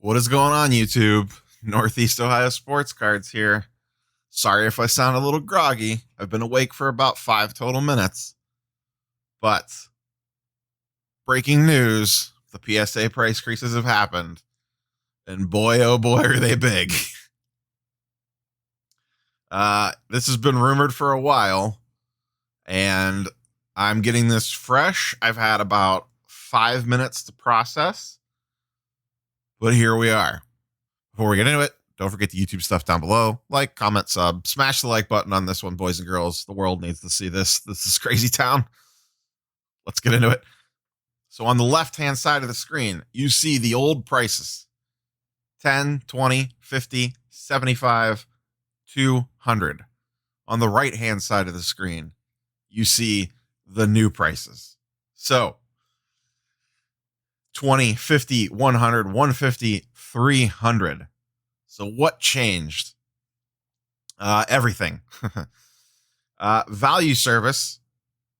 What is going on, YouTube? Northeast Ohio Sports Cards here. Sorry if I sound a little groggy. I've been awake for about 5 total minutes. But breaking news, the PSA price increases have happened. And boy, oh boy, are they big. This has been rumored for a while. And I'm getting this fresh. I've had about 5 minutes to process. But here we are. Before we get into it, don't forget the YouTube stuff down below. Like, comment, sub. Smash the like button on this one, boys and girls. The world needs to see this. This is crazy town. Let's get into it. So on the left-hand side of the screen, you see the old prices. 10, 20, 50, 75, 200. On the right-hand side of the screen, you see the new prices. So 20, 50, 100, 150, 300. So what changed? Everything. Value service,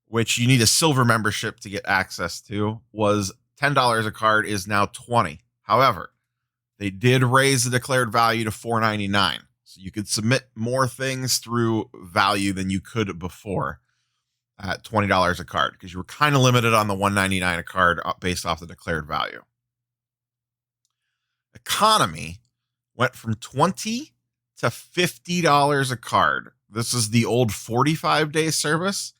which you need a silver membership to get access to, was $10 a card, is now $20. However, they did raise the declared value to $4.99. So you could submit more things through value than you could before at $20 a card, because you were kind of limited on the $1.99 a card based off the declared value. Economy went from $20 to $50 a card. This is the old 45-day service,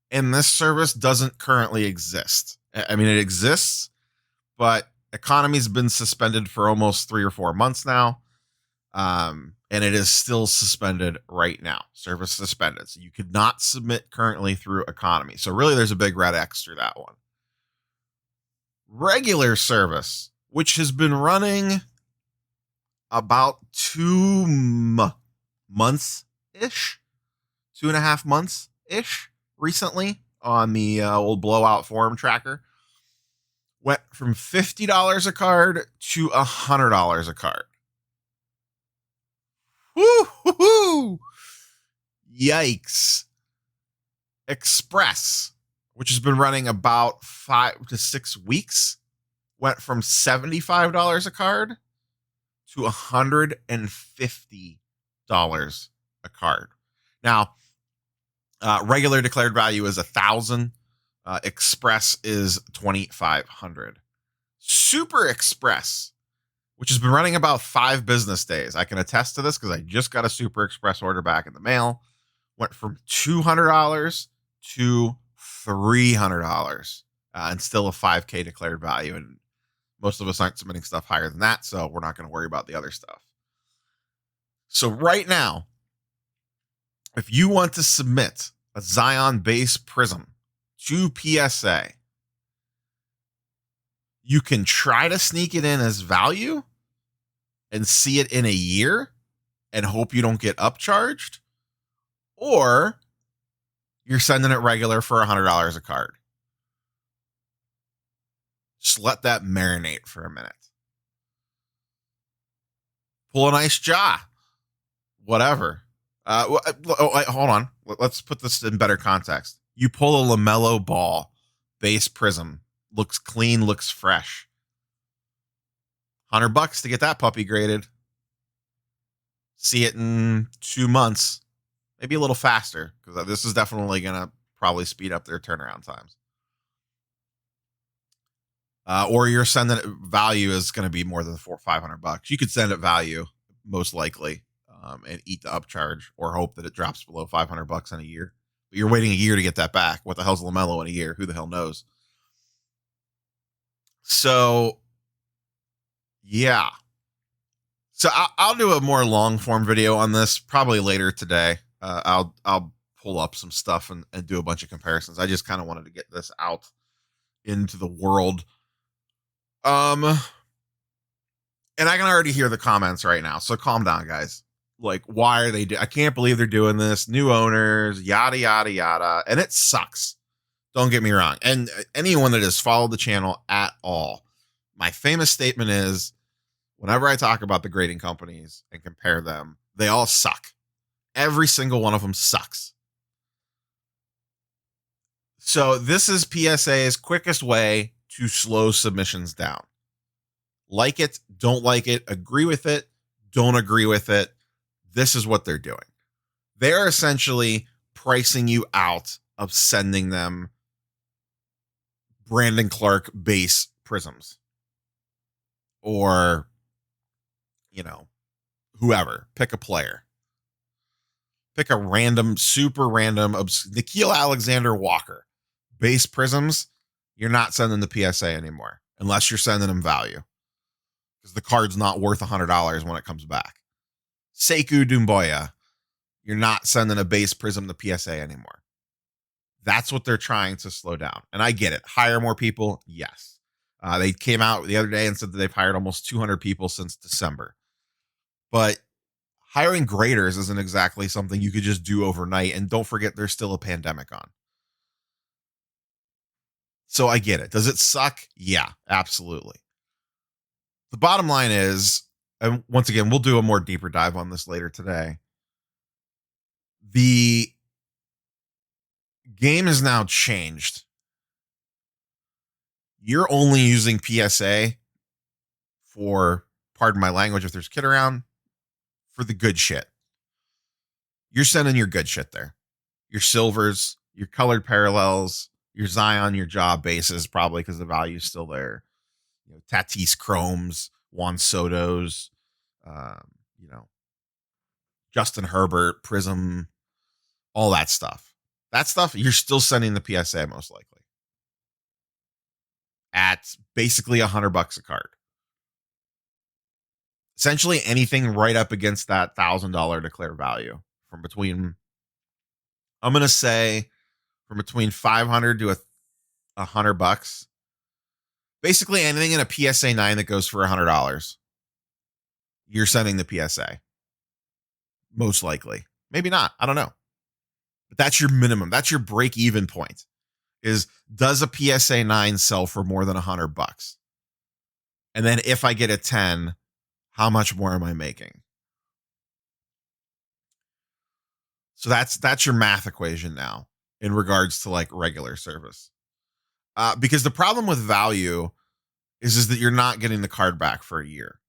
and this service doesn't currently exist. I mean, it exists, but economy's been suspended for almost 3 or 4 months now, and it is still suspended right now. Service suspended. So you could not submit currently through economy. So really, there's a big red X through that one. Regular service, which has been running about 2 months-ish, 2.5 months-ish recently on the old blowout forum tracker, went from $50 a card to $100 a card. Woo-hoo-hoo! Yikes. Express, which has been running about 5 to 6 weeks, went from $75 a card to $150 a card. Now, regular declared value is $1,000. Express is $2,500. Super Express, which has been running about 5 business days. I can attest to this because I just got a Super Express order back in the mail. Went from $200 to $300, and still a 5K declared value. And most of us aren't submitting stuff higher than that, so we're not going to worry about the other stuff. So right now, if you want to submit a Zion base Prism to PSA, you can try to sneak it in as value and see it in a year and hope you don't get upcharged, or you're sending it regular for $100 a card. Just let that marinate for a minute. Pull a nice jaw. Whatever. Hold on. Let's put this in better context. You pull a LaMelo Ball base Prism. Looks clean, looks fresh. $100 to get that puppy graded. See it in 2 months. Maybe a little faster, because this is definitely going to probably speed up their turnaround times. Or you're sending it, value is going to be more than $400 or $500. You could send it value, most likely, and eat the upcharge, or hope that it drops below $500 in a year. But you're waiting a year to get that back. What the hell's LaMelo in a year? Who the hell knows? So, yeah. So I'll do a more long form video on this probably later today. I'll pull up some stuff and do a bunch of comparisons. I just kind of wanted to get this out into the world. And I can already hear the comments right now. So calm down, guys. Like, why are they I can't believe they're doing this. New owners, yada, yada, yada. And it sucks. Don't get me wrong. And anyone that has followed the channel at all, my famous statement is, whenever I talk about the grading companies and compare them, they all suck. Every single one of them sucks. So this is PSA's quickest way to slow submissions down. Like it, don't like it, agree with it, don't agree with it. This is what they're doing. They're essentially pricing you out of sending them Brandon Clark base prisms or, whoever. Pick a player. Pick a random, super random, Nickeil Alexander-Walker base prisms. You're not sending the PSA anymore unless you're sending them value because the card's not worth $100 when it comes back. Sekou Doumbouya, you're not sending a base prism to PSA anymore. That's what they're trying to slow down. And I get it. Hire more people. Yes. They came out the other day and said that they've hired almost 200 people since December. But hiring graders isn't exactly something you could just do overnight. And don't forget, there's still a pandemic on. So I get it. Does it suck? Yeah, absolutely. The bottom line is, and once again, we'll do a more deeper dive on this later today. The game has now changed. You're only using PSA for, pardon my language if there's a kid around, for the good shit. You're sending your good shit there. Your silvers, your colored parallels, your Zion, your job bases, probably because the value is still there. Tatis Chromes, Juan Soto's, Justin Herbert, Prism, all that stuff. That stuff, you're still sending the PSA most likely at basically $100 a card. Essentially anything right up against that $1,000 declare value from between, I'm going to say from between 500 to $100. Basically anything in a PSA 9 that goes for $100. You're sending the PSA. Most likely. Maybe not. I don't know. But that's your minimum. That's your break even point. Is does a PSA 9 sell for more than $100? And then if I get a 10, how much more am I making? So that's your math equation now in regards to like regular service. Because the problem with value is that you're not getting the card back for a year.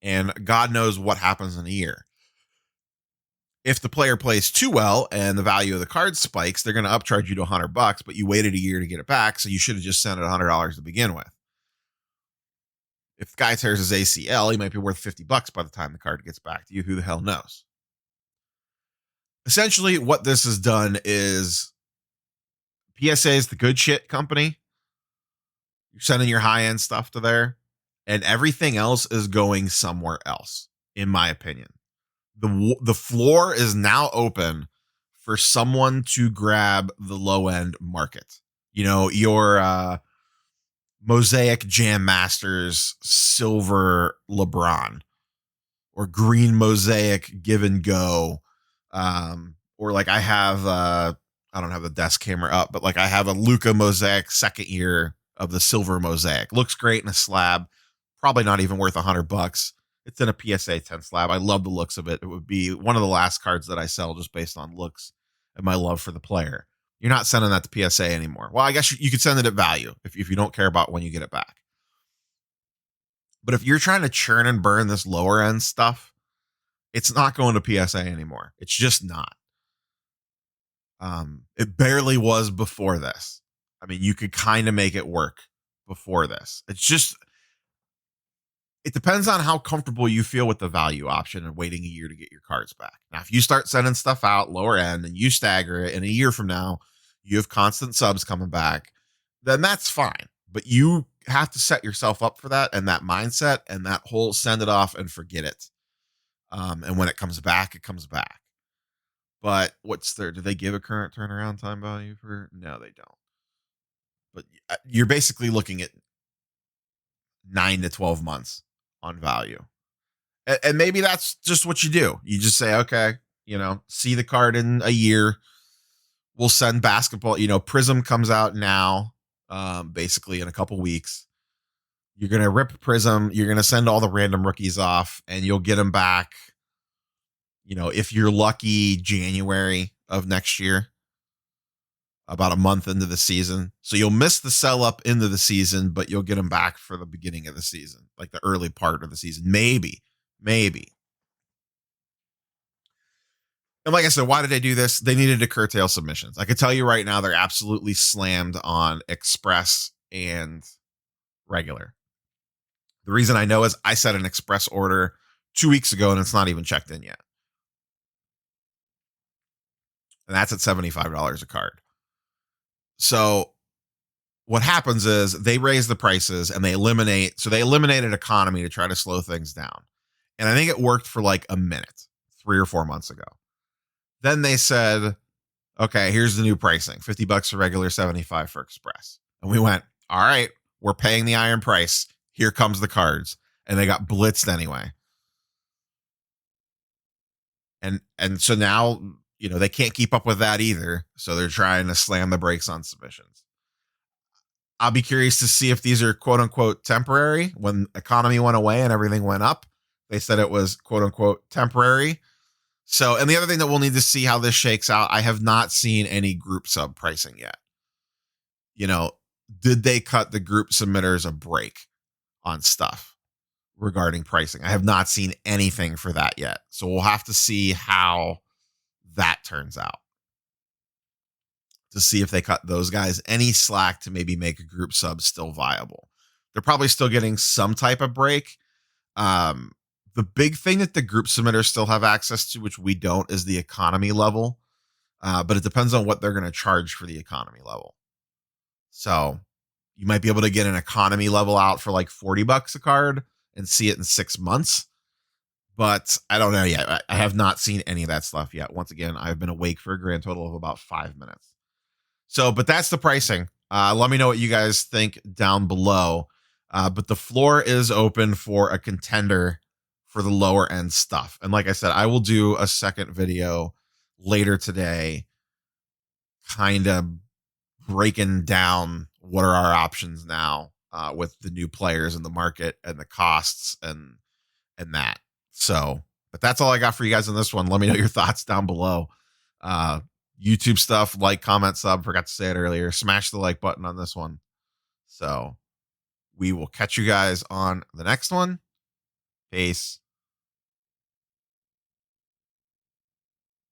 And God knows what happens in a year. If the player plays too well and the value of the card spikes, they're going to upcharge you to $100, but you waited a year to get it back. So you should have just sent it $100 to begin with. If the guy tears his ACL, he might be worth $50 by the time the card gets back to you. Who the hell knows? Essentially, what this has done is PSA is the good shit company. You're sending your high-end stuff to there, and everything else is going somewhere else, in my opinion. The floor is now open for someone to grab the low-end market. Your Mosaic Jam Masters silver LeBron or green Mosaic Give and Go. Or like I have, I don't have the desk camera up, but like I have a Luka Mosaic second year of the silver Mosaic. Looks great in a slab. Probably not even worth $100. It's in a PSA 10 slab. I love the looks of it. It would be one of the last cards that I sell just based on looks and my love for the player. You're not sending that to PSA anymore. Well, I guess you could send it at value if you don't care about when you get it back. But if you're trying to churn and burn this lower end stuff, it's not going to PSA anymore. It's just not. It barely was before this. I mean, you could kind of make it work before this. It depends on how comfortable you feel with the value option and waiting a year to get your cards back. Now, if you start sending stuff out lower end and you stagger it, and a year from now you have constant subs coming back, then that's fine. But you have to set yourself up for that and that mindset and that whole send it off and forget it. And when it comes back, it comes back. But do they give a current turnaround time value for? No, they don't. But you're basically looking at 9 to 12 months on value. And maybe that's just what you do. You just say, okay, see the card in a year. We'll send basketball. Prism comes out now, basically in a couple weeks. You're going to rip Prism. You're going to send all the random rookies off and you'll get them back. If you're lucky, January of next year. about a month into the season. So you'll miss the sell up into the season, but you'll get them back for the beginning of the season, like the early part of the season. Maybe. And like I said, why did they do this? They needed to curtail submissions. I can tell you right now, they're absolutely slammed on express and regular. The reason I know is I set an express order 2 weeks ago and it's not even checked in yet. And that's at $75 a card. So what happens is they raise the prices and they eliminated economy to try to slow things down. And I think it worked for like a minute, 3 or 4 months ago. Then they said, okay, here's the new pricing, $50 for regular, 75 for express. And we went, all right, we're paying the iron price. Here comes the cards. And they got blitzed anyway. And so now, they can't keep up with that either. So they're trying to slam the brakes on submissions. I'll be curious to see if these are quote unquote temporary. When economy went away and everything went up, they said it was quote unquote temporary. So, and the other thing that we'll need to see how this shakes out, I have not seen any group sub pricing yet. Did they cut the group submitters a break on stuff regarding pricing? I have not seen anything for that yet. So we'll have to see how that turns out to see if they cut those guys any slack to maybe make a group sub still viable. They're probably still getting some type of break. The big thing that the group submitters still have access to, which we don't, is the economy level. But it depends on what they're going to charge for the economy level. So you might be able to get an economy level out for like $40 a card and see it in 6 months. But I don't know yet. I have not seen any of that stuff yet. Once again, I've been awake for a grand total of about 5 minutes. So, but that's the pricing. Let me know what you guys think down below. But the floor is open for a contender for the lower end stuff. And like I said, I will do a second video later today, kind of breaking down what are our options now with the new players in the market and the costs and that. So, but that's all I got for you guys on this one. Let me know your thoughts down below. YouTube stuff, like, comment, sub. Forgot to say it earlier. Smash the like button on this one. So we will catch you guys on the next one. Peace.